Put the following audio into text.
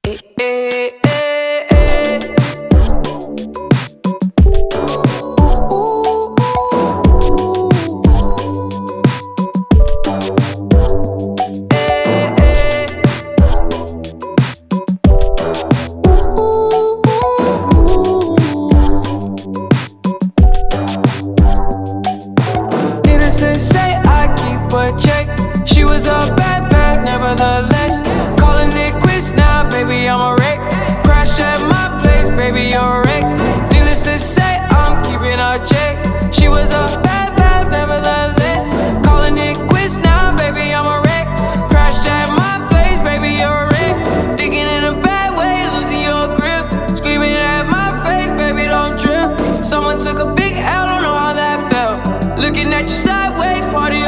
Eh, eh, eh, eh. Ooh, ooh, ooh. Eh, eh. Ooh, ooh. Needless to say, I keep a check. She was a bad, bad, nevertheless. Calling it quits now, baby, I'm a wreck. Crash at my place, baby, you're a wreck.